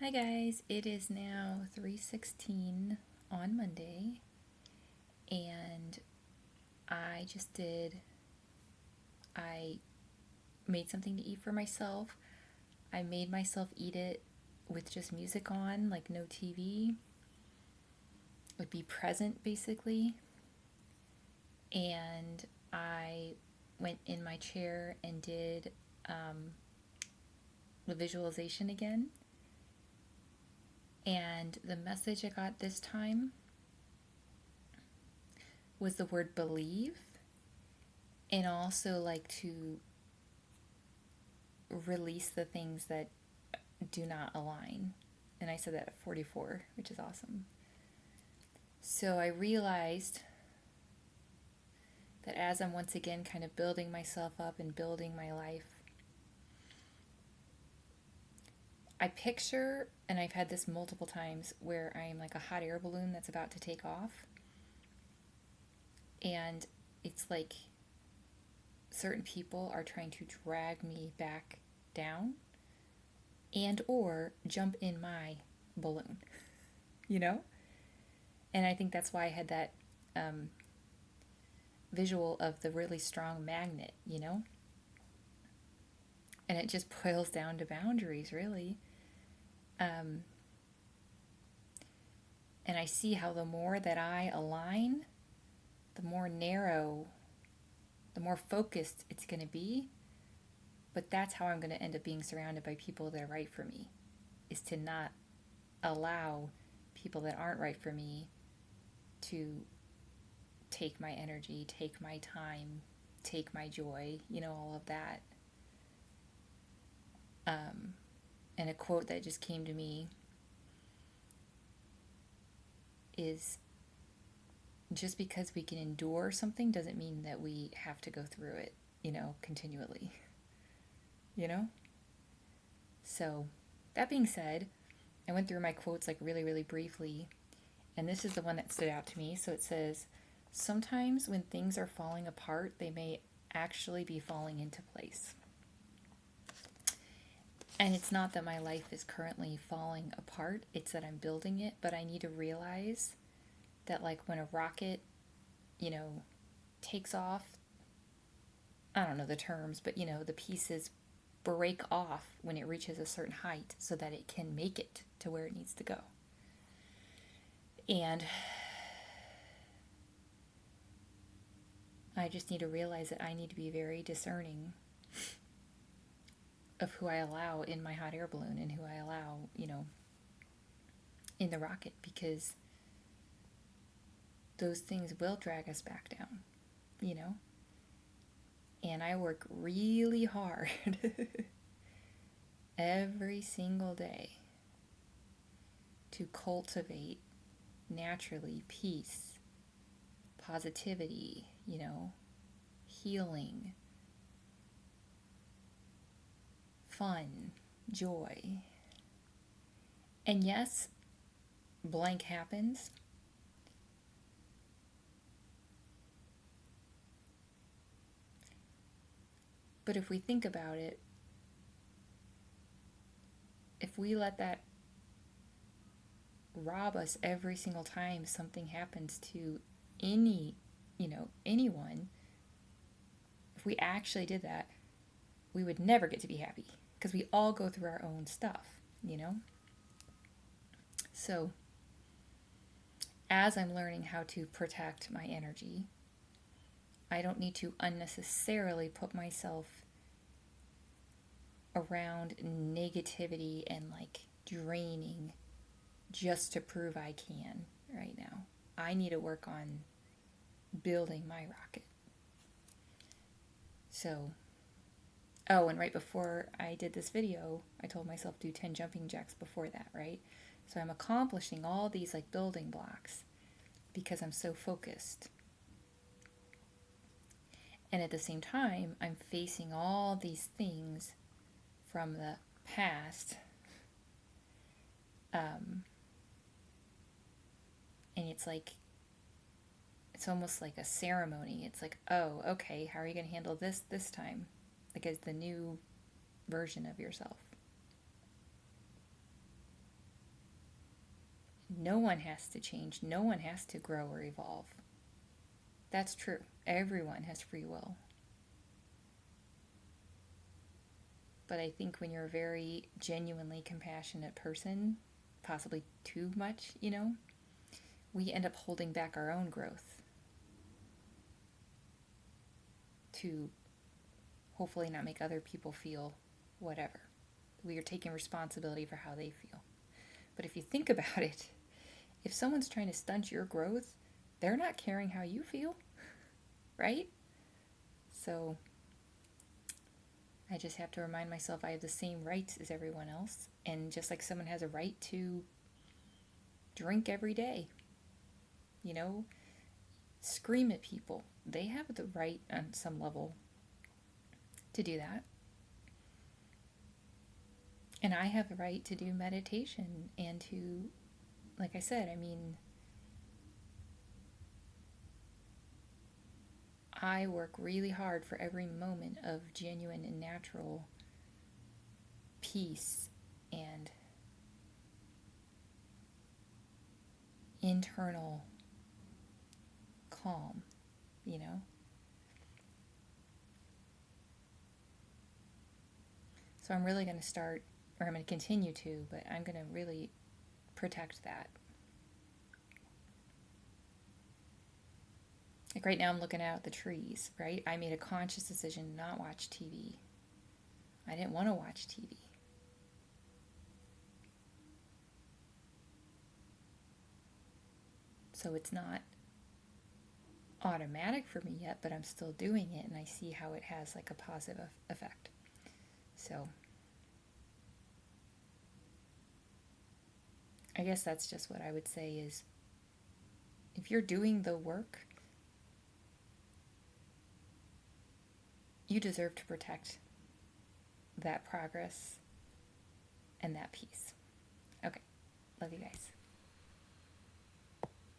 Hi guys, it is now 3:16 on Monday and I just did I made something to eat for myself. I made myself eat it with just music on, like no TV. Would be present basically. And I went in my chair and did the visualization again. And the message I got this time was the word believe, and also like to release the things that do not align. And I said that at 44, which is awesome. So I realized that as I'm once again kind of building myself up and building my life, I picture, and I've had this multiple times, where I'm like a hot air balloon that's about to take off. And it's like certain people are trying to drag me back down and or jump in my balloon, you know? And I think that's why I had that visual of the really strong magnet, you know? And it just boils down to boundaries, really. And I see how the more that I align, the more narrow, the more focused it's going to be. But that's how I'm going to end up being surrounded by people that are right for me, is to not allow people that aren't right for me to take my energy, take my time, take my joy, all of that. And a quote that just came to me is, just because we can endure something doesn't mean that we have to go through it, continually, you know? So, that being said, I went through my quotes like really, really briefly, and this is the one that stood out to me. So it says, sometimes when things are falling apart, they may actually be falling into place. And it's not that my life is currently falling apart, it's that I'm building it, but I need to realize that, like, when a rocket, takes off, I don't know the terms, but the pieces break off when it reaches a certain height so that it can make it to where it needs to go. And I just need to realize that I need to be very discerning of who I allow in my hot air balloon and who I allow, in the rocket, because those things will drag us back down, And I work really hard every single day to cultivate naturally peace, positivity, healing, fun, joy. And yes, blank happens. But if we think about it, if we let that rob us every single time something happens to anyone, if we actually did that, we would never get to be happy, because we all go through our own stuff, So, as I'm learning how to protect my energy, I don't need to unnecessarily put myself around negativity and like draining just to prove I can right now. I need to work on building my rocket. So, oh, and right before I did this video, I told myself do 10 jumping jacks before that, right? So I'm accomplishing all these like building blocks because I'm so focused. And at the same time, I'm facing all these things from the past. And it's almost like a ceremony. It's like, oh, okay, how are you going to handle this time? Like, as the new version of yourself. No one has to change. No one has to grow or evolve. That's true. Everyone has free will. But I think when you're a very genuinely compassionate person, possibly too much, we end up holding back our own growth to hopefully not make other people feel whatever. We are taking responsibility for how they feel. But if you think about it, if someone's trying to stunt your growth, they're not caring how you feel, right? So I just have to remind myself I have the same rights as everyone else. And just like someone has a right to drink every day, scream at people, they have the right on some level to do that. And I have the right to do meditation and to, like I said, I work really hard for every moment of genuine and natural peace and internal calm, So I'm really going to start, or I'm going to continue to, but I'm going to really protect that. Like right now I'm looking out at the trees, right? I made a conscious decision not watch TV. I didn't want to watch TV. So it's not automatic for me yet, but I'm still doing it and I see how it has like a positive effect. So I guess that's just what I would say is if you're doing the work, you deserve to protect that progress and that peace. Okay, love you guys.